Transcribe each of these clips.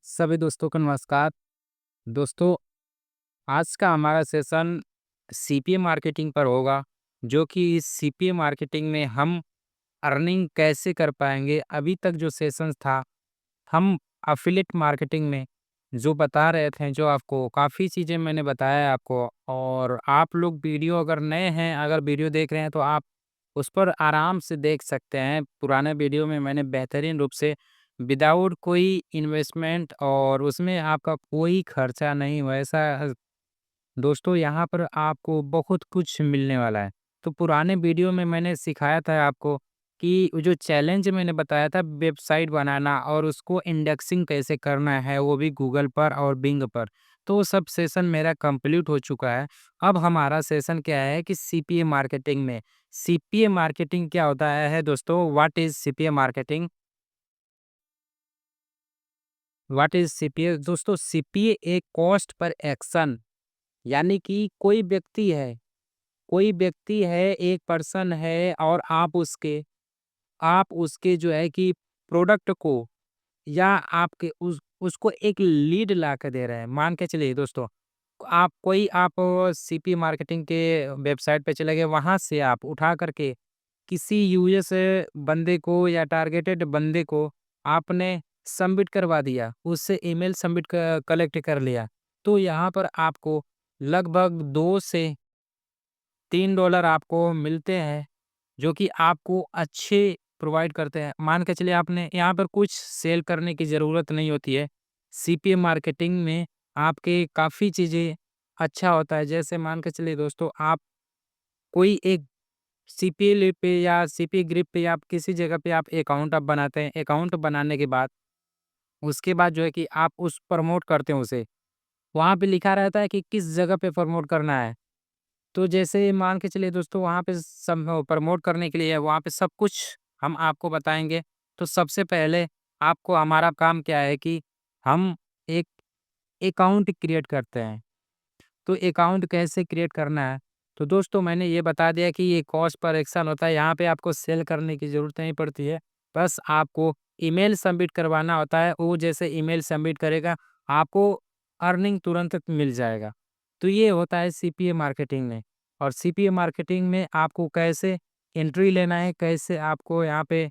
सभी दोस्तों को नमस्कार। दोस्तों, आज का हमारा सेशन सीपीए मार्केटिंग पर होगा, जो कि इस सीपीए मार्केटिंग में हम अर्निंग कैसे कर पाएँगे। अभी तक जो सेशंस था, हम एफिलिएट मार्केटिंग में जो बता रहे थे, जो आपको काफ़ी चीज़ें मैंने बताया है आपको। और आप लोग वीडियो अगर नए हैं, अगर वीडियो देख रहे हैं, तो आप उस पर आराम से देख सकते हैं। पुराने वीडियो में मैंने बेहतरीन रूप से विदाउट कोई इन्वेस्टमेंट और उसमें आपका कोई खर्चा नहीं हुआ, ऐसा दोस्तों यहाँ पर आपको बहुत कुछ मिलने वाला है। तो पुराने वीडियो में मैंने सिखाया था आपको कि वो जो चैलेंज मैंने बताया था वेबसाइट बनाना और उसको इंडेक्सिंग कैसे करना है, वो भी गूगल पर और बिंग पर। तो वो सब सेशन मेरा कंप्लीट हो चुका है। अब हमारा सेशन क्या है कि सीपीए मार्केटिंग में। सीपीए मार्केटिंग क्या होता है दोस्तों? What is CPA marketing? What is CPA? दोस्तों, सीपीए एक कॉस्ट पर एक्शन, यानी कि कोई व्यक्ति है, एक पर्सन है और आप उसके जो है कि प्रोडक्ट को या आपके उसको एक लीड ला के दे रहे हैं। मान के चलिए दोस्तों, आप सीपी मार्केटिंग के वेबसाइट पे चले गए, वहाँ से आप उठा करके किसी यूएस बंदे को या टारगेटेड बंदे को आपने सबमिट करवा दिया, उससे ईमेल सबमिट कलेक्ट कर लिया। तो यहाँ पर आपको लगभग 2 से $3 आपको मिलते हैं, जो कि आपको अच्छे प्रोवाइड करते हैं। मान के चलिए आपने यहाँ पर कुछ सेल करने की ज़रूरत नहीं होती है। सीपीए मार्केटिंग में आपके काफ़ी चीज़ें अच्छा होता है। जैसे मान के चलिए दोस्तों, आप कोई एक सीपीए लिप पे या सीपीए ग्रिप पे या आप किसी जगह पे आप अकाउंट आप बनाते हैं। अकाउंट बनाने के बाद उसके बाद जो है कि आप उस प्रमोट करते हैं उसे। वहाँ पे लिखा रहता है कि किस जगह पे प्रमोट करना है। तो जैसे मान के चलिए दोस्तों, वहाँ पे सब प्रमोट करने के लिए वहाँ पे सब कुछ हम आपको बताएँगे। तो सबसे पहले आपको हमारा काम क्या है कि हम एक अकाउंट क्रिएट करते हैं। तो अकाउंट कैसे क्रिएट करना है? तो दोस्तों, मैंने ये बता दिया कि ये कॉस्ट पर एक्शन होता है। यहाँ पे आपको सेल करने की ज़रूरत नहीं पड़ती है। बस आपको ईमेल सबमिट करवाना होता है। वो जैसे ईमेल सबमिट करेगा, आपको अर्निंग तुरंत मिल जाएगा। तो ये होता है सीपीए मार्केटिंग में। और सीपीए मार्केटिंग में आपको कैसे एंट्री लेना है, कैसे आपको यहाँ पे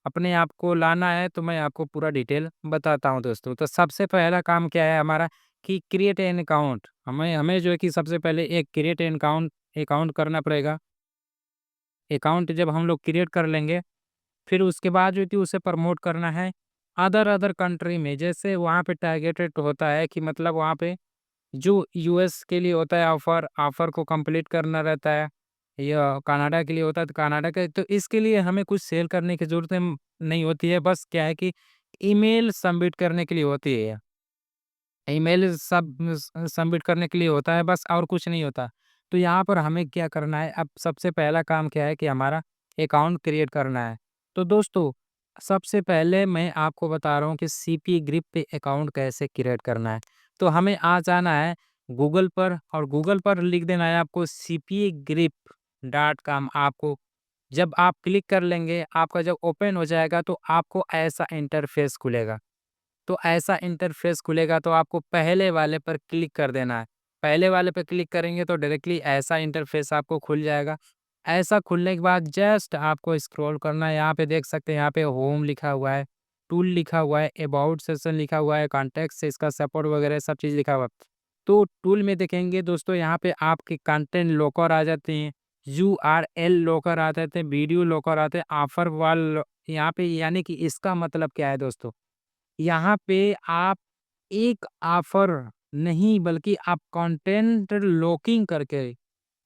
अपने आप को लाना है, तो मैं आपको पूरा डिटेल बताता हूँ दोस्तों। तो सबसे पहला काम क्या है हमारा कि क्रिएट एन अकाउंट। हमें हमें जो है कि सबसे पहले एक क्रिएट एन अकाउंट अकाउंट करना पड़ेगा। अकाउंट जब हम लोग क्रिएट कर लेंगे, फिर उसके बाद जो है कि उसे प्रमोट करना है अदर अदर कंट्री में। जैसे वहाँ पे टारगेटेड होता है कि मतलब वहाँ पे जो यूएस के लिए होता है ऑफ़र, ऑफ़र को कंप्लीट करना रहता है, या कनाडा के लिए होता है तो कनाडा का। तो इसके लिए हमें कुछ सेल करने की ज़रूरत नहीं होती है, बस क्या है कि ईमेल सबमिट करने के लिए होती है। ईमेल सबमिट करने के लिए होता है बस, और कुछ नहीं होता। तो यहाँ पर हमें क्या करना है, अब सबसे पहला काम क्या है कि हमारा अकाउंट क्रिएट करना है। तो दोस्तों, सबसे पहले मैं आपको बता रहा हूँ कि सीपी ग्रिप पे अकाउंट कैसे क्रिएट करना है। तो हमें आ जाना है गूगल पर, और गूगल पर लिख देना है आपको cpgrip.com। आपको जब आप क्लिक कर लेंगे, आपका जब ओपन हो जाएगा तो आपको ऐसा इंटरफेस खुलेगा। तो ऐसा इंटरफ़ेस खुलेगा तो आपको पहले वाले पर क्लिक कर देना है। पहले वाले पे क्लिक करेंगे तो डायरेक्टली ऐसा इंटरफ़ेस आपको खुल जाएगा। ऐसा खुलने के बाद जस्ट आपको स्क्रॉल करना है। यहाँ पे देख सकते हैं, यहाँ पे होम लिखा हुआ है, टूल लिखा हुआ है, अबाउट सेक्शन लिखा हुआ है, कॉन्टैक्ट से इसका सपोर्ट वगैरह सब चीज़ लिखा हुआ है। तो टूल में देखेंगे दोस्तों, यहाँ पे आपके कंटेंट लॉकर आ जाते हैं, यूआरएल लॉकर आ जाते हैं, वीडियो लॉकर आते हैं, ऑफर वॉल यहाँ पे। यानी कि इसका मतलब क्या है दोस्तों? यहाँ पे आप एक ऑफ़र नहीं, बल्कि आप कंटेंट लॉकिंग करके,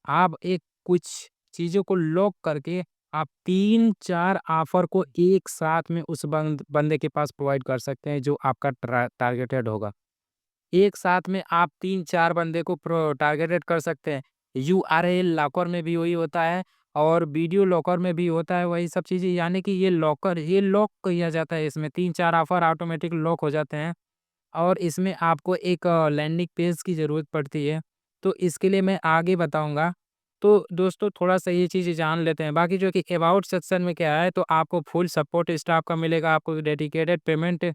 आप एक कुछ चीज़ों को लॉक करके आप 3-4 ऑफ़र को एक साथ में उस बंदे के पास प्रोवाइड कर सकते हैं, जो आपका टारगेटेड होगा। एक साथ में आप 3-4 बंदे को टारगेटेड कर सकते हैं। यूआरएल लॉकर में भी वही होता है, और वीडियो लॉकर में भी होता है वही सब चीज़ें। यानी कि ये लॉक किया जाता है, इसमें 3-4 ऑफ़र ऑटोमेटिक लॉक हो जाते हैं। और इसमें आपको एक लैंडिंग पेज की ज़रूरत पड़ती है, तो इसके लिए मैं आगे बताऊँगा। तो दोस्तों, थोड़ा-सा ये चीज़ें जान लेते हैं। बाकी जो कि अबाउट सेक्शन में क्या है, तो आपको फुल सपोर्ट स्टाफ का मिलेगा, आपको डेडिकेटेड पेमेंट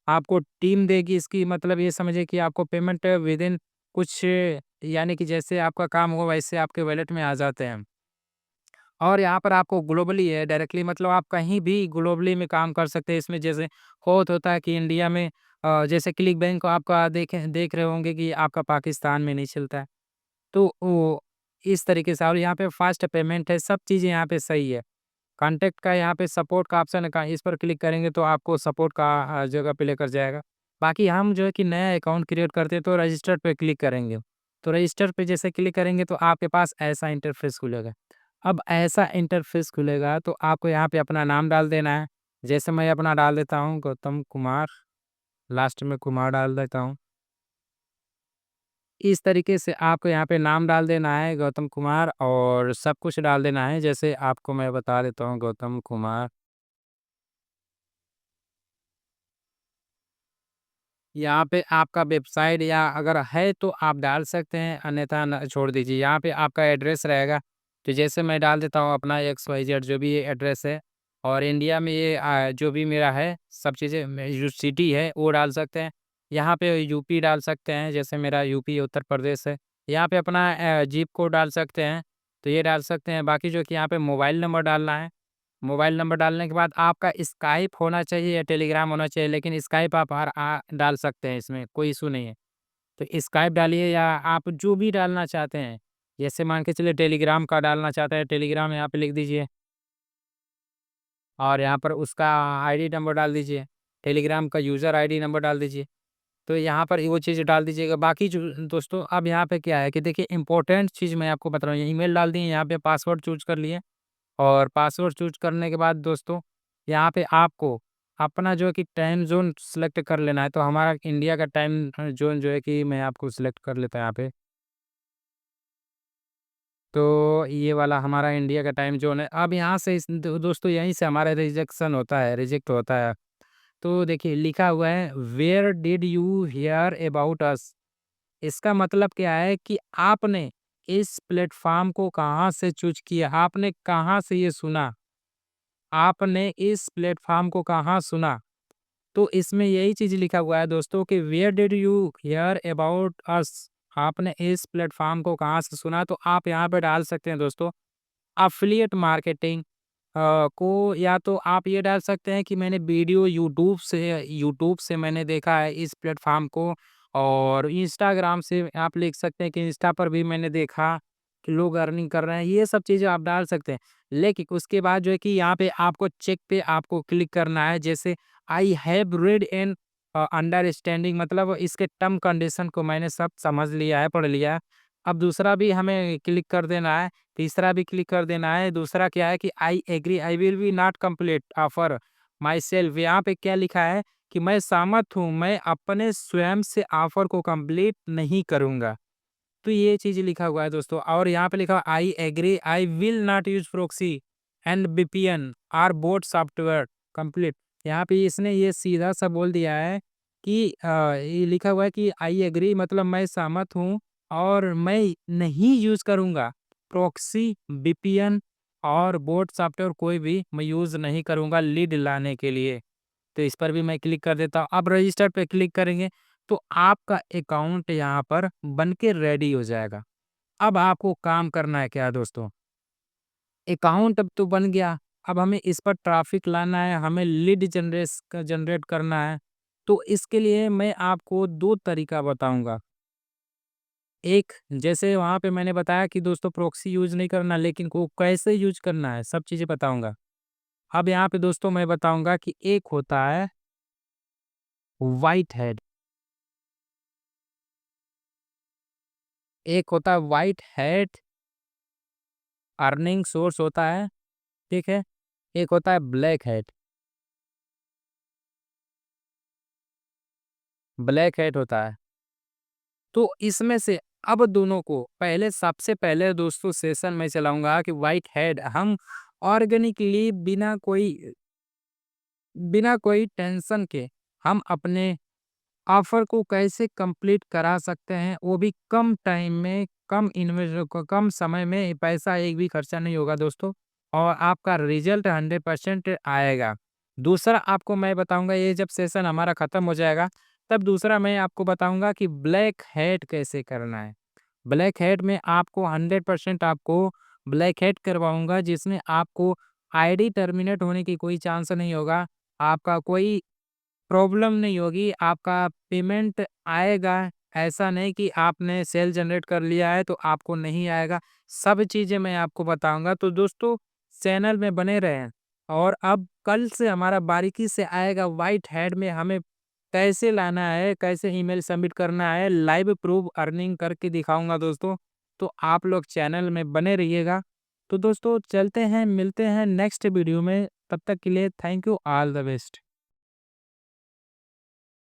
आपको टीम देगी इसकी मतलब ये समझिए कि आपको पेमेंट विदिन कुछ यानी कि जैसे आपका काम हो वैसे आपके वॉलेट में आ जाते हैं। और यहाँ पर आपको ग्लोबली है डायरेक्टली मतलब आप कहीं भी ग्लोबली में काम कर सकते हैं इसमें जैसे बहुत होता है कि इंडिया में जैसे क्लिक बैंक को आपका देख रहे होंगे कि आपका पाकिस्तान में नहीं चलता है। तो वो इस तरीके से और यहाँ पे फास्ट पेमेंट है, सब चीज़ें यहाँ पे सही है। कॉन्टैक्ट का यहाँ पे सपोर्ट का ऑप्शन है, का इस पर क्लिक करेंगे तो आपको सपोर्ट का जगह पे लेकर जाएगा। बाकी हम जो है कि नया अकाउंट क्रिएट करते हैं तो रजिस्टर पे क्लिक करेंगे। तो रजिस्टर पे जैसे क्लिक करेंगे तो आपके पास ऐसा इंटरफ़ेस खुलेगा। अब ऐसा इंटरफ़ेस खुलेगा तो आपको यहाँ पे अपना नाम डाल देना है। जैसे मैं अपना डाल देता हूँ गौतम कुमार, लास्ट में कुमार डाल देता हूँ। इस तरीके से आपको यहाँ पे नाम डाल देना है गौतम कुमार और सब कुछ डाल देना है। जैसे आपको मैं बता देता हूँ गौतम कुमार। यहाँ पे आपका वेबसाइट या अगर है तो आप डाल सकते हैं अन्यथा न छोड़ दीजिए। यहाँ पे आपका एड्रेस रहेगा, तो जैसे मैं डाल देता हूँ अपना XYZ जो भी ये एड्रेस है और इंडिया में ये जो भी मेरा है सब चीज़ें जो सिटी है वो डाल सकते हैं। यहाँ पे यूपी डाल सकते हैं, जैसे मेरा यूपी उत्तर प्रदेश है। यहाँ पे अपना ज़िप कोड डाल सकते हैं, तो ये डाल सकते हैं। बाकी जो कि यहाँ पे मोबाइल नंबर डालना है। मोबाइल नंबर डालने के बाद आपका स्काइप होना चाहिए या टेलीग्राम होना चाहिए, लेकिन स्काइप आप डाल सकते हैं, इसमें कोई इशू नहीं है। तो स्काइप डालिए या आप जो भी डालना चाहते हैं, जैसे मान के चलिए टेलीग्राम का डालना चाहते हैं, टेलीग्राम यहाँ पे लिख दीजिए और यहाँ पर उसका आईडी नंबर डाल दीजिए, टेलीग्राम का यूज़र आईडी नंबर डाल दीजिए। तो यहाँ पर वो चीज़ डाल दीजिएगा। बाकी जो दोस्तों अब यहाँ पे क्या है कि देखिए इम्पोर्टेंट चीज़ मैं आपको बता रहा हूँ, ईमेल डाल दिए, यहाँ पे पासवर्ड चूज़ कर लिए। और पासवर्ड चूज़ करने के बाद दोस्तों, यहाँ पे आपको अपना जो है कि टाइम ज़ोन सेलेक्ट कर लेना है। तो हमारा इंडिया का टाइम ज़ोन जो है कि मैं आपको सेलेक्ट कर लेता हूँ यहाँ पे। तो ये वाला हमारा इंडिया का टाइम ज़ोन है। अब यहाँ से इस दोस्तों यहीं से हमारा रिजेक्ट होता है। तो देखिए लिखा हुआ है where did you hear about us? इसका मतलब क्या है कि आपने इस प्लेटफ़ॉर्म को कहाँ से चूज़ किया? आपने कहाँ से ये सुना? आपने इस प्लेटफ़ॉर्म को कहाँ सुना? तो इसमें यही चीज़ लिखा हुआ है दोस्तों कि where did you hear about us? आपने इस प्लेटफ़ॉर्म को कहाँ से सुना? तो आप यहाँ पे डाल सकते हैं दोस्तों एफ़िलिएट मार्केटिंग को, या तो आप ये डाल सकते हैं कि मैंने वीडियो यूट्यूब से मैंने देखा है इस प्लेटफ़ॉर्म को, और इंस्टाग्राम से आप लिख सकते हैं कि इंस्टा पर भी मैंने देखा कि लोग अर्निंग कर रहे हैं, ये सब चीज़ें आप डाल सकते हैं। लेकिन उसके बाद जो है कि यहाँ पे आपको चेक पे आपको क्लिक करना है, जैसे I have read and understanding मतलब इसके टर्म कंडीशन को मैंने सब समझ लिया है, पढ़ लिया है। अब दूसरा भी हमें क्लिक कर देना है, तीसरा भी क्लिक कर देना है। दूसरा क्या है कि I agree I will be not complete offer myself, यहाँ पे क्या लिखा है कि मैं सहमत हूँ, मैं अपने स्वयं से ऑफर को कंप्लीट नहीं करूँगा। तो ये चीज़ लिखा हुआ है दोस्तों, और यहाँ पे लिखा हुआ I agree I will not use proxy and VPN और बोट सॉफ्टवेयर कंप्लीट। यहाँ पे इसने ये सीधा-सा बोल दिया है कि ये लिखा हुआ है कि आई एग्री मतलब मैं सहमत हूँ और मैं नहीं यूज़ करूँगा प्रॉक्सी, वीपीएन और बोट सॉफ्टवेयर कोई भी मैं यूज़ नहीं करूँगा लीड लाने के लिए। तो इस पर भी मैं क्लिक कर देता हूँ। अब रजिस्टर पे क्लिक करेंगे तो आपका अकाउंट यहाँ पर बन के रेडी हो जाएगा। अब आपको काम करना है क्या दोस्तों? अकाउंट अब तो बन गया, अब हमें इस पर ट्रैफिक लाना है, हमें लीड जनरेट करना है। तो इसके लिए मैं आपको 2 तरीका बताऊँगा। एक, जैसे वहाँ पे मैंने बताया कि दोस्तों प्रॉक्सी यूज़ नहीं करना, लेकिन को कैसे यूज़ करना है, सब चीज़ें बताऊँगा। अब यहाँ पे दोस्तों मैं बताऊँगा कि एक होता है व्हाइट हैट, एक होता है व्हाइट हैट अर्निंग सोर्स होता है, ठीक है? एक होता है ब्लैक हैट होता है। तो इसमें से अब दोनों को पहले सबसे पहले दोस्तों सेशन में चलाऊँगा कि व्हाइट हैट हम ऑर्गेनिकली बिना कोई टेंशन के हम अपने ऑफ़र को कैसे कंप्लीट करा सकते हैं, वो भी कम टाइम में, कम समय में, पैसा एक भी खर्चा नहीं होगा दोस्तों और आपका रिज़ल्ट 100% आएगा। दूसरा आपको मैं बताऊँगा, ये जब सेशन हमारा खत्म हो जाएगा, तब दूसरा मैं आपको बताऊँगा कि ब्लैक हैट कैसे करना है। ब्लैक हैट में आपको 100% आपको ब्लैक हैट करवाऊँगा, जिसमें आपको आईडी टर्मिनेट होने की कोई चांस नहीं होगा। आपका कोई प्रॉब्लम नहीं होगी, आपका पेमेंट आएगा। ऐसा नहीं कि आपने सेल जनरेट कर लिया है तो आपको नहीं आएगा। सब चीज़ें मैं आपको बताऊँगा। तो दोस्तों, चैनल में बने रहें। और अब कल से हमारा बारीकी से आएगा व्हाइट हैट में हमें कैसे लाना है, कैसे ईमेल सबमिट करना है, लाइव प्रूफ अर्निंग करके दिखाऊँगा दोस्तों। तो आप लोग चैनल में बने रहिएगा। तो दोस्तों, चलते हैं, मिलते हैं नेक्स्ट वीडियो में। तब तक के लिए thank you, all the best.